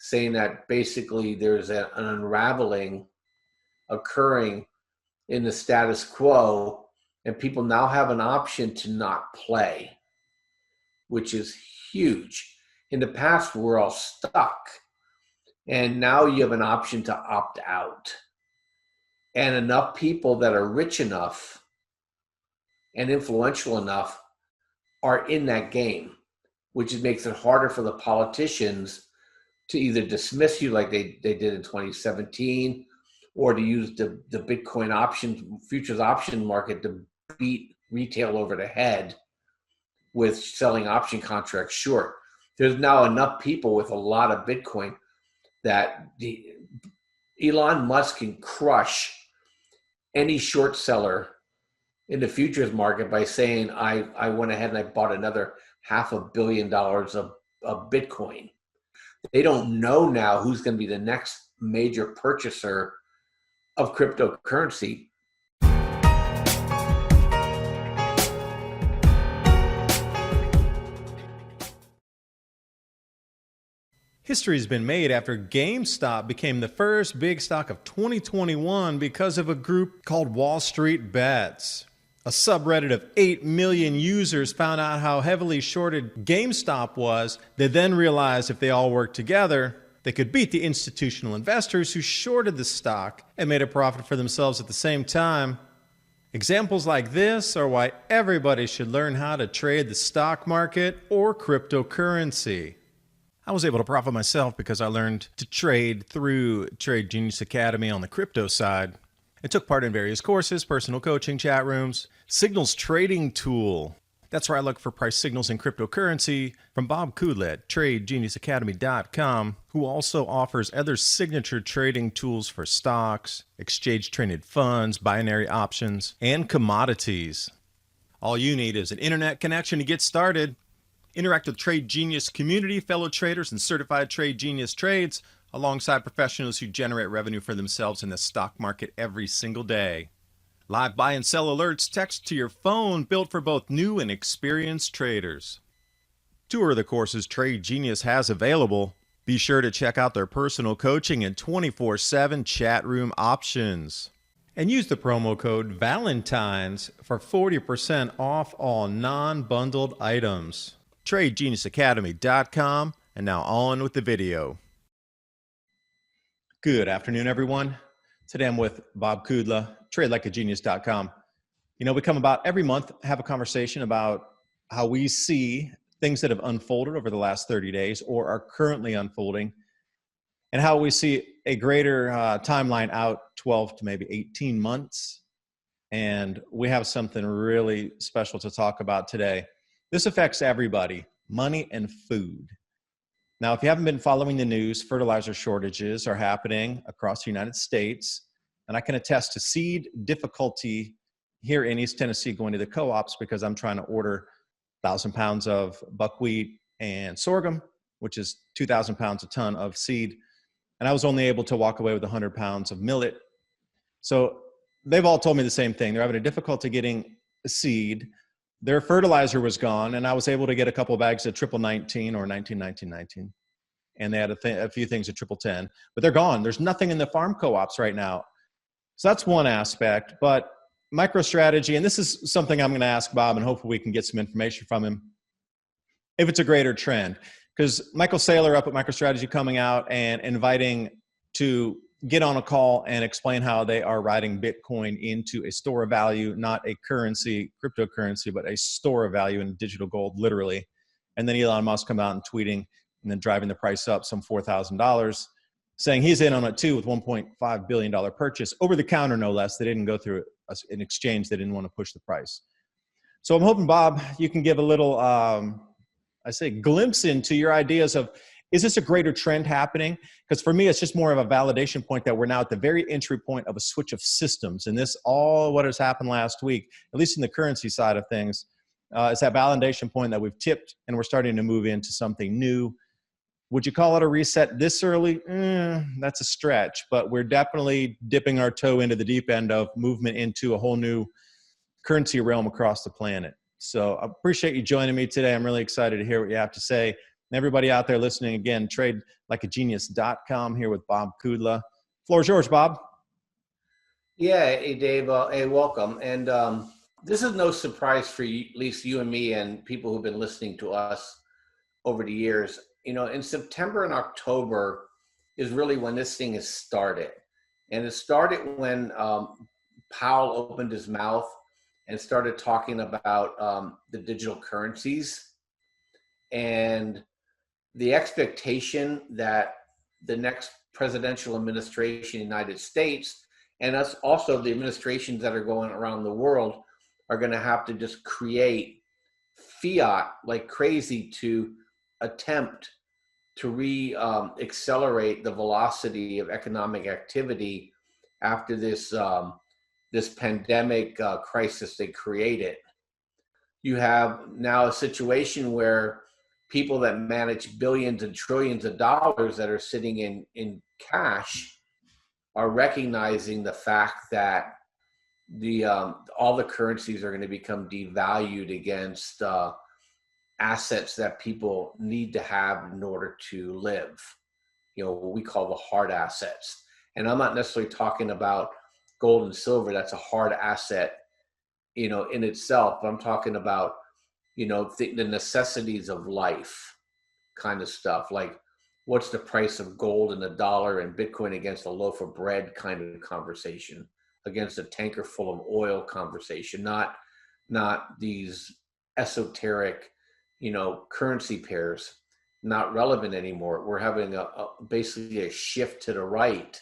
saying that basically there's an unraveling occurring in the status quo, and people now have an option to not play, which is huge. In the past, we're all stuck, and now you have an option to opt out. And enough people that are rich enough and influential enough are in that game, which makes it harder for the politicians to either dismiss you like they did in 2017, or to use the Bitcoin futures option market to beat retail over the head with selling option contracts short. There's now enough people with a lot of Bitcoin that Elon Musk can crush any short seller in the futures market by saying, I went ahead and I bought another $500 million of Bitcoin. They don't know now who's going to be the next major purchaser of cryptocurrency. History has been made after GameStop became the first big stock of 2021 because of a group called Wall Street Bets. A subreddit of 8 million users found out how heavily shorted GameStop was. They then realized if they all worked together, they could beat the institutional investors who shorted the stock and made a profit for themselves at the same time. Examples like this are why everybody should learn how to trade the stock market or cryptocurrency. I was able to profit myself because I learned to trade through Trade Genius Academy on the crypto side. I took part in various courses, personal coaching, chat rooms, signals trading tool. That's where I look for price signals in cryptocurrency from Bob Kudla at TradeGeniusAcademy.com, who also offers other signature trading tools for stocks, exchange-traded funds, binary options, and commodities. All you need is an internet connection to get started. Interact with Trade Genius community, fellow traders, and certified Trade Genius trades, alongside professionals who generate revenue for themselves in the stock market every single day. Live buy and sell alerts text to your phone, built for both new and experienced traders. Two of the courses Trade Genius has available. Be sure to check out their personal coaching and 24/7 chat room options. And use the promo code Valentines for 40% off all non-bundled items. TradeGeniusAcademy.com, and now on with the video. Good afternoon, everyone. Today I'm with Bob Kudla, TradeLikeAGenius.com. You know, we come about every month, have a conversation about how we see things that have unfolded over the last 30 days or are currently unfolding, and how we see a greater timeline out 12 to maybe 18 months. And we have something really special to talk about today. This affects everybody, money and food. Now, if you haven't been following the news, fertilizer shortages are happening across the United States. And I can attest to seed difficulty here in East Tennessee going to the co-ops because I'm trying to order 1,000 pounds of buckwheat and sorghum, which is 2,000 pounds a ton of seed. And I was only able to walk away with 100 pounds of millet. So they've all told me the same thing. They're having a difficulty getting seed. Their fertilizer was gone, and I was able to get a couple of bags of 1919 or 1919. And they had a few things at 1010, but they're gone. There's nothing in the farm co-ops right now. So that's one aspect, but MicroStrategy, and this is something I'm going to ask Bob, and hopefully we can get some information from him, if it's a greater trend. Because Michael Saylor up at MicroStrategy coming out and inviting to get on a call and explain how they are riding Bitcoin into a store of value, not a currency, cryptocurrency, but a store of value in digital gold, literally. And then Elon Musk come out and tweeting and then driving the price up some $4,000, saying he's in on it too with $1.5 billion purchase, over the counter no less. They didn't go through an exchange. They didn't want to push the price. So I'm hoping, Bob, you can give a little, glimpse into your ideas of, is this a greater trend happening? Because for me, it's just more of a validation point that we're now at the very entry point of a switch of systems. And this, all what has happened last week, at least in the currency side of things, is that validation point that we've tipped and we're starting to move into something new. Would you call it a reset this early? That's a stretch, but we're definitely dipping our toe into the deep end of movement into a whole new currency realm across the planet. So I appreciate you joining me today. I'm really excited to hear what you have to say. And everybody out there listening, again, tradelikeagenius.com here with Bob Kudla. Floor is yours, Bob. Yeah, hey Dave, hey, welcome. And this is no surprise for you, at least you and me and people who've been listening to us over the years. You know, in September and October is really when this thing has started. And it started when Powell opened his mouth and started talking about the digital currencies and the expectation that the next presidential administration in the United States and us also the administrations that are going around the world are going to have to just create fiat like crazy to attempt to accelerate the velocity of economic activity after this pandemic crisis they created. You have now a situation where people that manage billions and trillions of dollars that are sitting in cash are recognizing the fact that the all the currencies are going to become devalued against assets that people need to have in order to live. You know, what we call the hard assets. And I'm not necessarily talking about gold and silver. That's a hard asset, you know, in itself. I'm talking about, you know, the necessities of life kind of stuff. Like, what's the price of gold and a dollar and Bitcoin against a loaf of bread kind of conversation, against a tanker full of oil conversation, not these esoteric, you know, currency pairs, not relevant anymore. We're having basically a shift to the right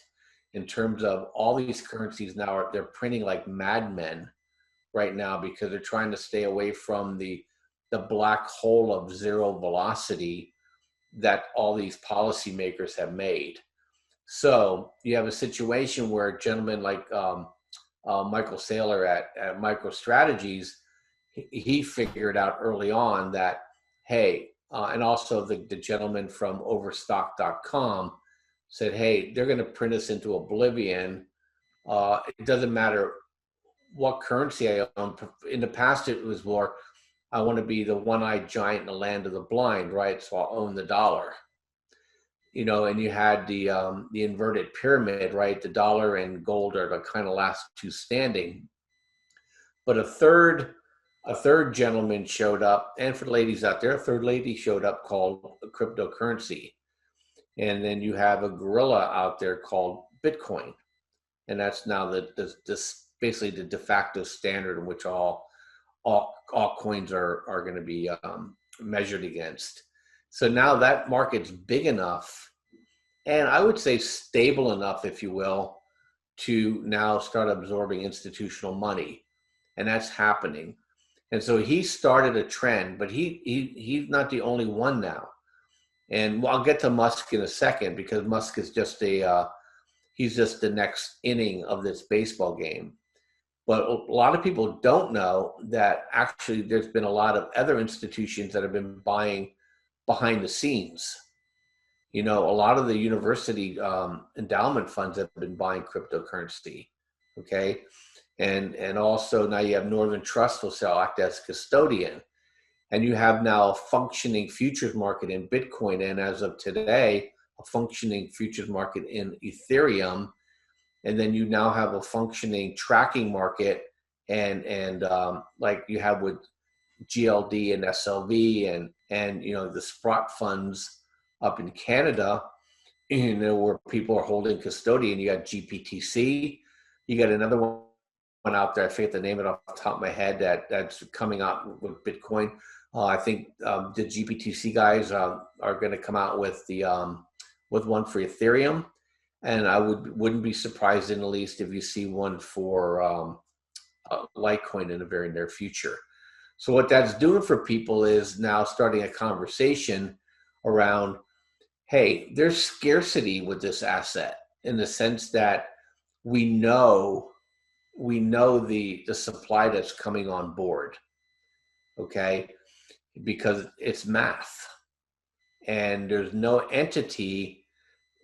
in terms of all these currencies now they're printing like madmen right now because they're trying to stay away from the black hole of zero velocity that all these policymakers have made. So you have a situation where gentlemen like Michael Saylor at MicroStrategies, he figured out early on that, hey, and also the gentleman from overstock.com said, hey, they're going to print us into oblivion. It doesn't matter what currency I own. In the past, it was more, I want to be the one-eyed giant in the land of the blind, right? So I'll own the dollar. You know, and you had the inverted pyramid, right? The dollar and gold are the kind of last two standing. But a third gentleman showed up, and for the ladies out there, a third lady showed up called cryptocurrency. And then you have a gorilla out there called Bitcoin. And that's now this basically the de facto standard in which all coins are going to be measured against. So now that market's big enough, and I would say stable enough, if you will, to now start absorbing institutional money, and that's happening. And so he started a trend, but he's not the only one now. And I'll get to Musk in a second because Musk is just he's just the next inning of this baseball game. But a lot of people don't know that actually there's been a lot of other institutions that have been buying behind the scenes. You know, a lot of the university endowment funds have been buying cryptocurrency, okay? And also now you have Northern Trust will act as custodian. And you have now a functioning futures market in Bitcoin. And as of today, a functioning futures market in Ethereum. And then you now have a functioning tracking market and like you have with GLD and SLV and you know the Sprott funds up in Canada, you know, where people are holding custodian. You got GPTC, you got another one out there. I forget the name of it off the top of my head that's coming out with Bitcoin. I think the GPTC guys are going to come out with with one for Ethereum. And I wouldn't be surprised in the least if you see one for Litecoin in the very near future. So what that's doing for people is now starting a conversation around, hey, there's scarcity with this asset in the sense that we know the supply that's coming on board, okay, because it's math, and there's no entity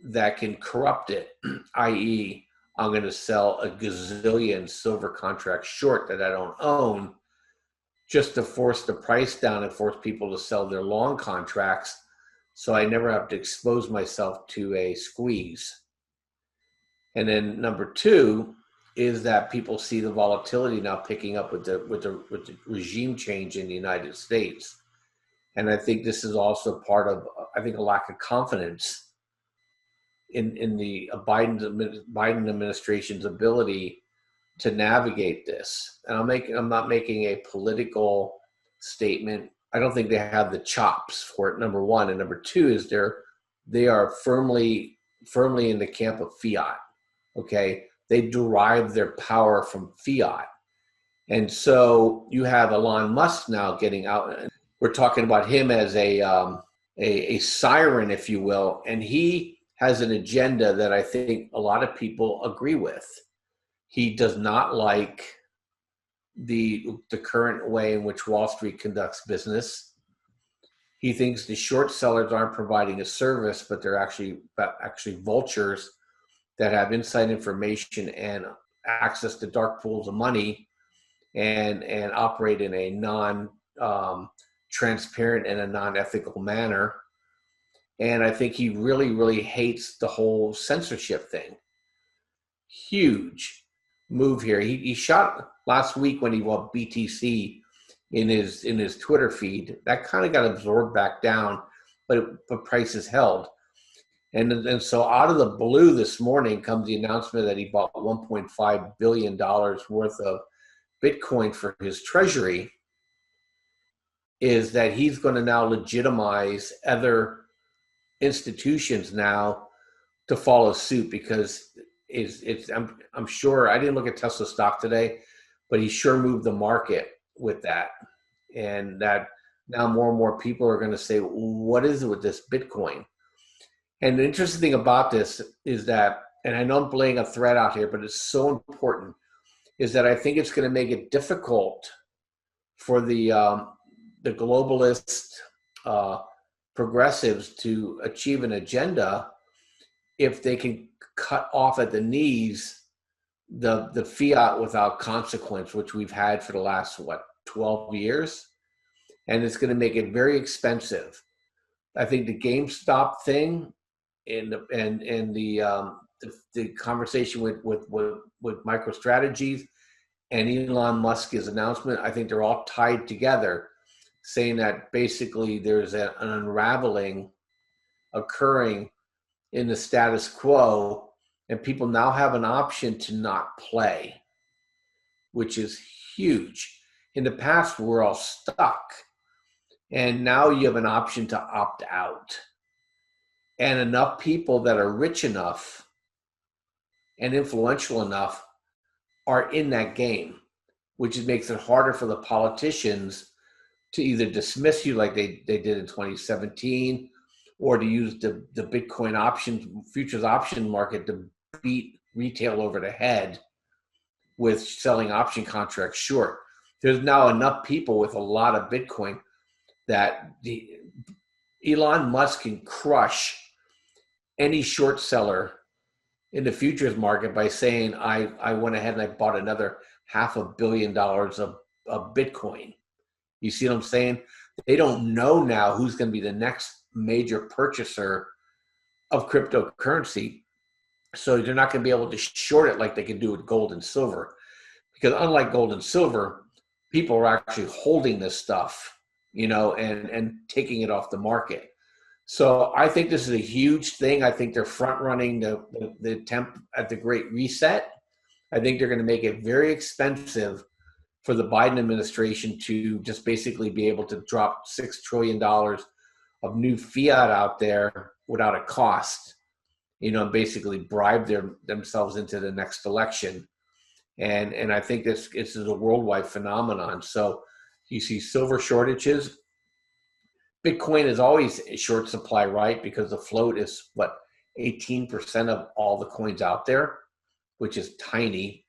that can corrupt it, i.e., I'm going to sell a gazillion silver contracts short that I don't own just to force the price down and force people to sell their long contracts so I never have to expose myself to a squeeze. And then number two is that people see the volatility now picking up with the regime change in the United States. And I think this is also part of, I think, a lack of confidence in the Biden administration's ability to navigate this. And I'm not making a political statement. I don't think they have the chops for it, number one. And number two is they are firmly in the camp of fiat. Okay. They derive their power from fiat. And so you have Elon Musk now getting out. We're talking about him as a siren, if you will, and he has an agenda that I think a lot of people agree with. He does not like the current way in which Wall Street conducts business. He thinks the short sellers aren't providing a service, but they're actually vultures that have inside information and access to dark pools of money and operate in a non-transparent and a non-ethical manner. And I think he really, really hates the whole censorship thing. Huge move here. He shot last week when he bought BTC in his Twitter feed. That kind of got absorbed back down, but prices held. And so out of the blue this morning comes the announcement that he bought $1.5 billion worth of Bitcoin for his treasury, is that he's going to now legitimize other institutions now to follow suit, because I'm sure, I didn't look at Tesla stock today, but he sure moved the market with that. And that now more and more people are going to say, what is it with this Bitcoin? And the interesting thing about this is that, and I know I'm laying a thread out here, but it's so important, is that I think it's going to make it difficult for the globalist progressives to achieve an agenda if they can cut off at the knees the fiat without consequence, which we've had for the last 12 years, and it's going to make it very expensive. I think the GameStop thing and the conversation with MicroStrategies and Elon Musk's announcement, I think they're all tied together, saying that basically there's an unraveling occurring in the status quo, and people now have an option to not play, which is huge. In the past, we're all stuck, and now you have an option to opt out. And enough people that are rich enough and influential enough are in that game, which makes it harder for the politicians to either dismiss you like they did in 2017, or to use the Bitcoin futures option market to beat retail over the head with selling option contracts short. There's now enough people with a lot of Bitcoin that Elon Musk can crush any short seller in the futures market by saying, I went ahead and I bought another $500 million of Bitcoin. You see what I'm saying? They don't know now who's going to be the next major purchaser of cryptocurrency. So they're not going to be able to short it like they can do with gold and silver. Because unlike gold and silver, people are actually holding this stuff, and taking it off the market. So I think this is a huge thing. I think they're front running the attempt at the Great Reset. I think they're going to make it very expensive for the Biden administration to just basically be able to drop $6 trillion of new fiat out there without a cost, basically bribe themselves into the next election. And I think this is a worldwide phenomenon. So you see silver shortages. Bitcoin is always a short supply, right? Because the float is 18% of all the coins out there, which is tiny.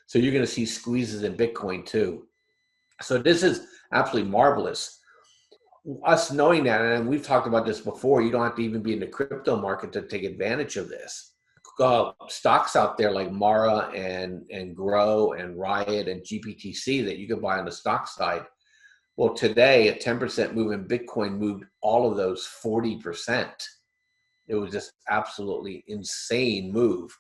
So you're going to see squeezes in Bitcoin too. So this is absolutely marvelous. Us knowing that, and we've talked about this before, you don't have to even be in the crypto market to take advantage of this. Stocks out there like Mara and Grow and Riot and GPTC that you can buy on the stock side Well, today a 10% move in Bitcoin moved all of those 40%. It was just absolutely insane move.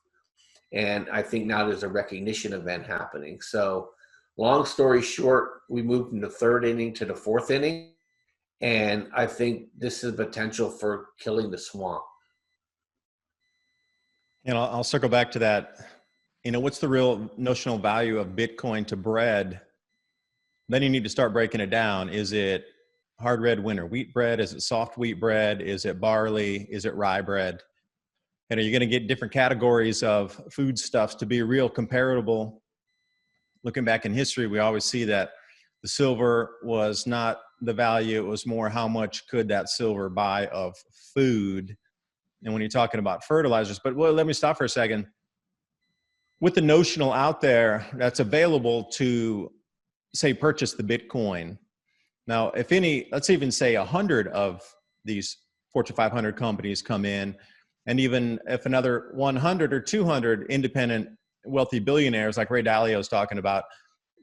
And I think now there's a recognition event happening. So long story short, we moved from the third inning to the fourth inning. And I think this is potential for killing the swamp. And I'll circle back to that. What's the real notional value of Bitcoin to bread? Then you need to start breaking it down. Is it hard red winter wheat bread? Is it soft wheat bread? Is it barley? Is it rye bread? And are you going to get different categories of foodstuffs to be real comparable? Looking back in history, we always see that the silver was not the value. It was more how much could that silver buy of food. And when you're talking about fertilizers, but well, let me stop for a second. With the notional out there that's available to, say, purchase the Bitcoin. Now, if any, let's even say 100 of these Fortune 500 companies come in, and even if another 100 or 200 independent wealthy billionaires like Ray Dalio is talking about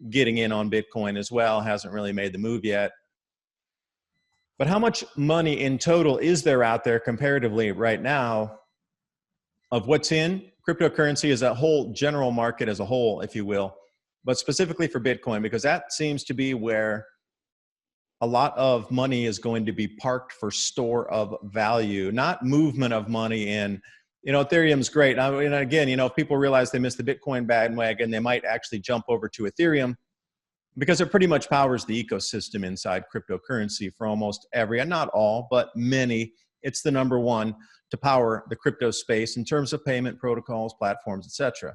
getting in on Bitcoin as well, hasn't really made the move yet. But how much money in total is there out there comparatively right now of what's in cryptocurrency as a whole, general market as a whole, if you will, but specifically for Bitcoin, because that seems to be where a lot of money is going to be parked for store of value, not movement of money in. Ethereum's great. And again, if people realize they missed the Bitcoin bandwagon, they might actually jump over to Ethereum because it pretty much powers the ecosystem inside cryptocurrency for almost every, and not all, but many. It's the number one to power the crypto space in terms of payment protocols, platforms, etc.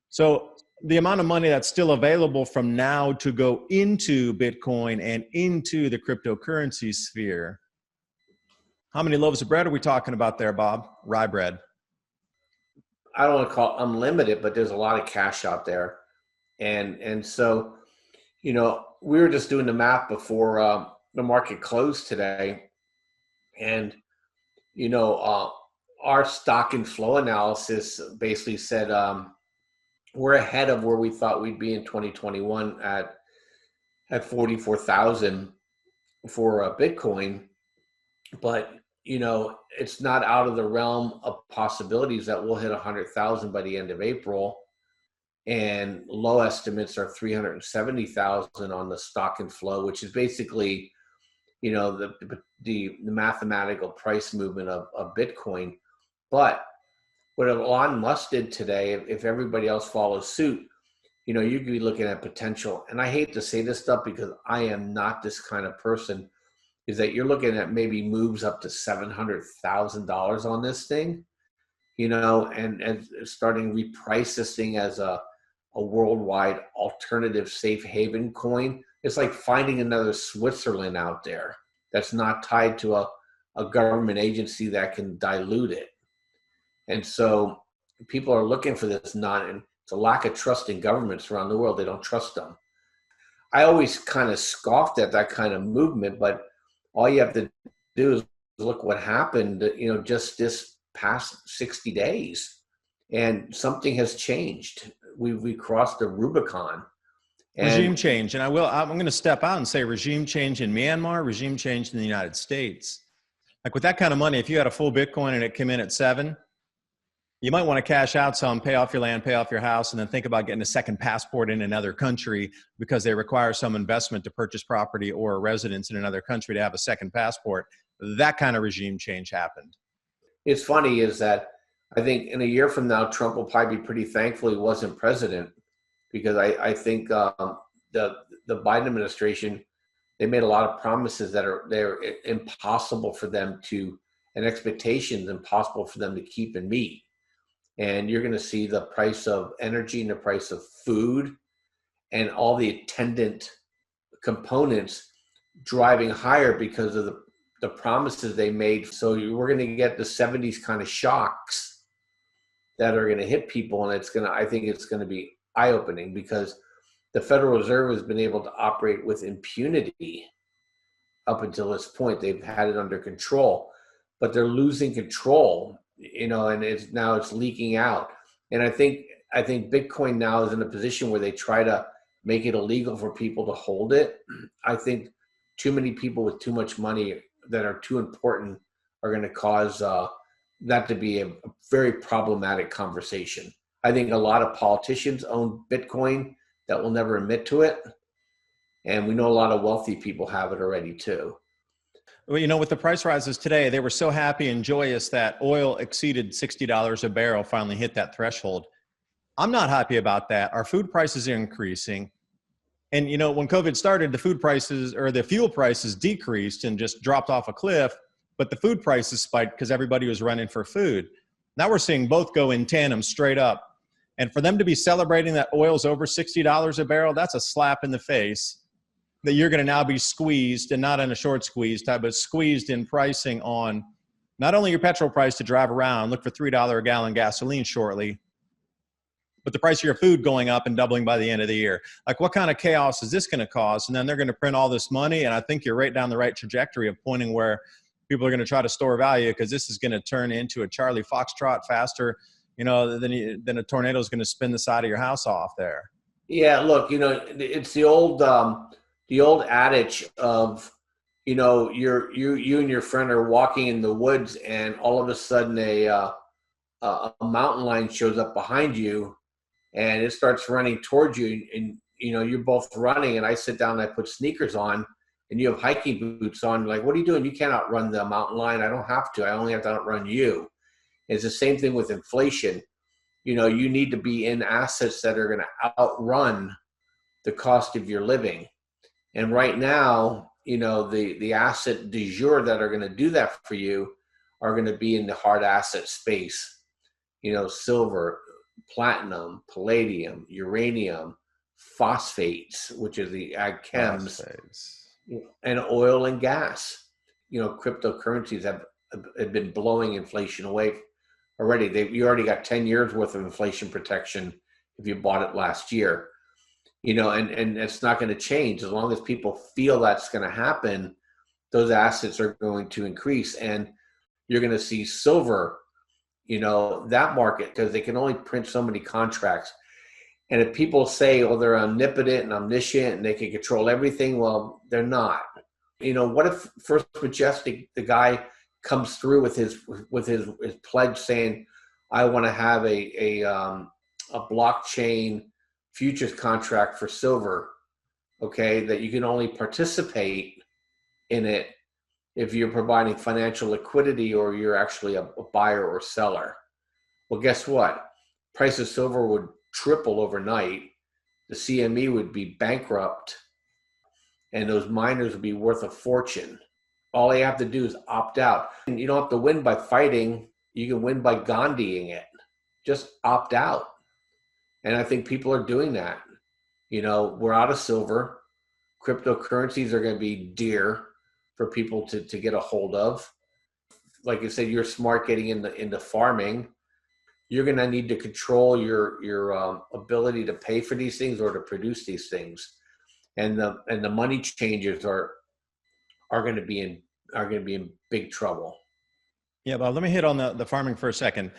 So the amount of money that's still available from now to go into Bitcoin and into the cryptocurrency sphere. How many loaves of bread are we talking about there, Bob? Rye bread. I don't want to call it unlimited, but there's a lot of cash out there. And so, we were just doing the math before the market closed today. And, our stock and flow analysis basically said we're ahead of where we thought we'd be in 2021 at 44,000 for Bitcoin. But, it's not out of the realm of possibilities that we'll hit 100,000 by the end of April. And low estimates are 370,000 on the stock and flow, which is basically, the mathematical price movement of Bitcoin. But what Elon Musk did today, if everybody else follows suit, you could be looking at potential. And I hate to say this stuff because I am not this kind of person, is that you're looking at maybe moves up to $700,000 on this thing, and starting to reprice this thing as a worldwide alternative safe haven coin. It's like finding another Switzerland out there that's not tied to a government agency that can dilute it. And so people are looking for this and it's a lack of trust in governments around the world. They don't trust them. I always kind of scoffed at that kind of movement, but all you have to do is look what happened, just this past 60 days. And something has changed. We crossed the Rubicon. Regime change. And I'm going to step out and say regime change in Myanmar, regime change in the United States. Like with that kind of money, if you had a full Bitcoin and it came in at 7, you might want to cash out some, pay off your land, pay off your house, and then think about getting a second passport in another country because they require some investment to purchase property or a residence in another country to have a second passport. That kind of regime change happened. It's funny is that I think in a year from now, Trump will probably be pretty thankful he wasn't president, because I think the Biden administration, they made a lot of promises that they're impossible for them to, and expectations impossible for them to keep and meet. And you're going to see the price of energy and the price of food and all the attendant components driving higher because of the promises they made. So we're going to get the 70s kind of shocks that are going to hit people. And I think it's going to be eye-opening because the Federal Reserve has been able to operate with impunity up until this point. They've had it under control, but they're losing control, and it's leaking out. And I think Bitcoin now is in a position where they try to make it illegal for people to hold it. I think too many people with too much money that are too important are going to cause that to be a very problematic conversation. I think a lot of politicians own Bitcoin that will never admit to it. And we know a lot of wealthy people have it already too. Well, you know, with the price rises today, they were so happy and joyous that oil exceeded $60 a barrel, finally hit that threshold. I'm not happy about that. Our food prices are increasing. And, you know, when COVID started, the food prices or the fuel prices decreased and just dropped off a cliff, but the food prices spiked because everybody was running for food. Now we're seeing both go in tandem straight up. And for them to be celebrating that oil's over $60 a barrel, that's a slap in the face that you're going to now be squeezed, and not in a short squeeze type, but squeezed in pricing on not only your petrol price to drive around, look for $3 a gallon gasoline shortly, but the price of your food going up and doubling by the end of the year. Like, what kind of chaos is this going to cause? And then they're going to print all this money. And I think you're right down the right trajectory of pointing where people are going to try to store value, because this is going to turn into a Charlie Foxtrot faster, you know, than a tornado is going to spin the side of your house off there. Yeah, look, you know, it's the old adage of, you know, you and your friend are walking in the woods, and all of a sudden a mountain lion shows up behind you, and it starts running towards you, and you know, you're both running, and I sit down and I put sneakers on, and you have hiking boots on. Like, what are you doing? You can't outrun the mountain lion. I don't have to. I only have to outrun you. It's the same thing with inflation. You know, you need to be in assets that are going to outrun the cost of your living. And right now, you know, the asset du jour that are going to do that for you are going to be in the hard asset space. You know, silver, platinum, palladium, uranium, phosphates, which is the ag chems, and oil and gas. You know, cryptocurrencies have been blowing inflation away already. You already got 10 years worth of inflation protection if you bought it last year. You know, and it's not going to change as long as people feel that's going to happen. Those assets are going to increase, and you're going to see silver, you know, that market, because they can only print so many contracts. And if people say, oh, they're omnipotent and omniscient and they can control everything, well, they're not. You know, what if First Majestic, the guy comes through with his pledge saying, I want to have a blockchain futures contract for silver, okay, that you can only participate in it if you're providing financial liquidity or you're actually a buyer or seller. Well, guess what? Price of silver would triple overnight. The CME would be bankrupt, and those miners would be worth a fortune. All they have to do is opt out. And you don't have to win by fighting. You can win by Gandhiing it. Just opt out. And I think people are doing that. You know, we're out of silver. Cryptocurrencies are going to be dear for people to get a hold of. Like I said, you're smart getting into farming. You're going to need to control your ability to pay for these things or to produce these things. And the money changers are going to be in big trouble. Yeah, but let me hit on the farming for a second.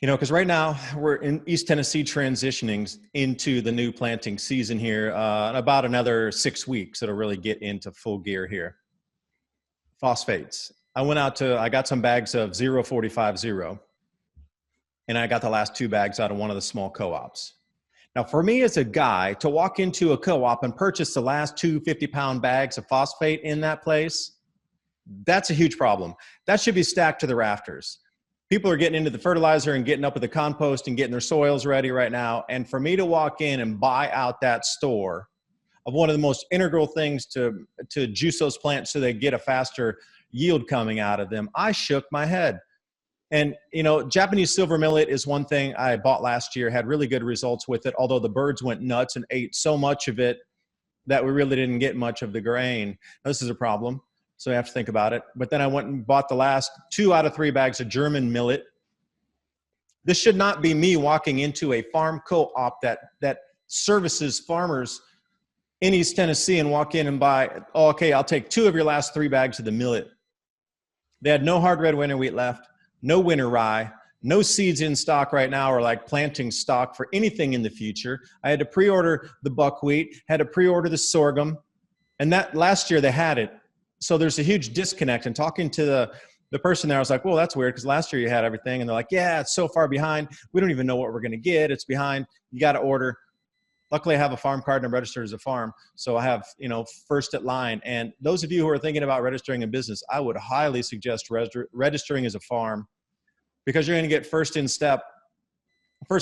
You know, because right now we're in East Tennessee transitioning into the new planting season here. In about another 6 weeks, it'll really get into full gear here. Phosphates. I got some bags of 0.450, and I got the last 2 bags out of one of the small co-ops. Now, for me as a guy, to walk into a co-op and purchase the last 2 50-pound bags of phosphate in that place, that's a huge problem. That should be stacked to the rafters. People are getting into the fertilizer and getting up with the compost and getting their soils ready right now. And for me to walk in and buy out that store of one of the most integral things to juice those plants so they get a faster yield coming out of them, I shook my head. And, you know, Japanese silver millet is one thing I bought last year, had really good results with it, although the birds went nuts and ate so much of it that we really didn't get much of the grain. Now, this is a problem. So you have to think about it. But then I went and bought the last 2 out of 3 bags of German millet. This should not be me walking into a farm co-op that services farmers in East Tennessee and walk in and buy, oh, okay, I'll take 2 of your last 3 bags of the millet. They had no hard red winter wheat left, no winter rye, no seeds in stock right now or like planting stock for anything in the future. I had to pre-order the buckwheat, had to pre-order the sorghum. And that last year they had it. So there's a huge disconnect. And talking to the person there, I was like, well, that's weird because last year you had everything. And they're like, yeah, it's so far behind. We don't even know what we're going to get. It's behind. You got to order. Luckily, I have a farm card and I'm registered as a farm. So I have, first at line. And those of you who are thinking about registering a business, I would highly suggest registering as a farm, because you're going to get first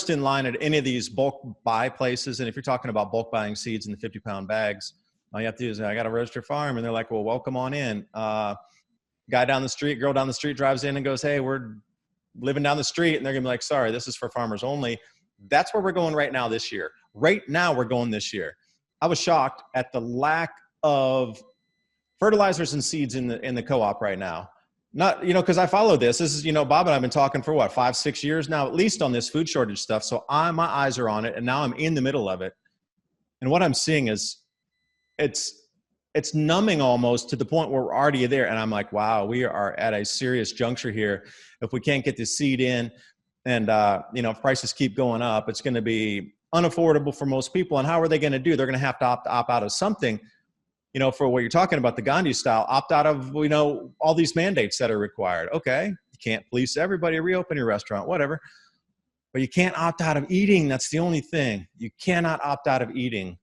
in line at any of these bulk buy places. And if you're talking about bulk buying seeds in the 50-pound bags, all you have to do is, I got to register farm. And they're like, well, welcome on in. Girl down the street drives in and goes, hey, we're living down the street. And they're going to be like, sorry, this is for farmers only. That's where we're going right now this year. Right now we're going this year. I was shocked at the lack of fertilizers and seeds in the co-op right now. Not, because I follow this. This is, Bob and I've been talking for what, 5-6 years now, at least on this food shortage stuff. So my eyes are on it, and now I'm in the middle of it. And what I'm seeing is it's numbing almost to the point where we're already there. And I'm like, wow, we are at a serious juncture here. If we can't get the seed in and, if prices keep going up, it's going to be unaffordable for most people. And how are they going to do? They're going to have to opt out of something, for what you're talking about, the Gandhi style, opt out of, all these mandates that are required. Okay. You can't police everybody, reopen your restaurant, whatever, but you can't opt out of eating. That's the only thing. You cannot opt out of eating.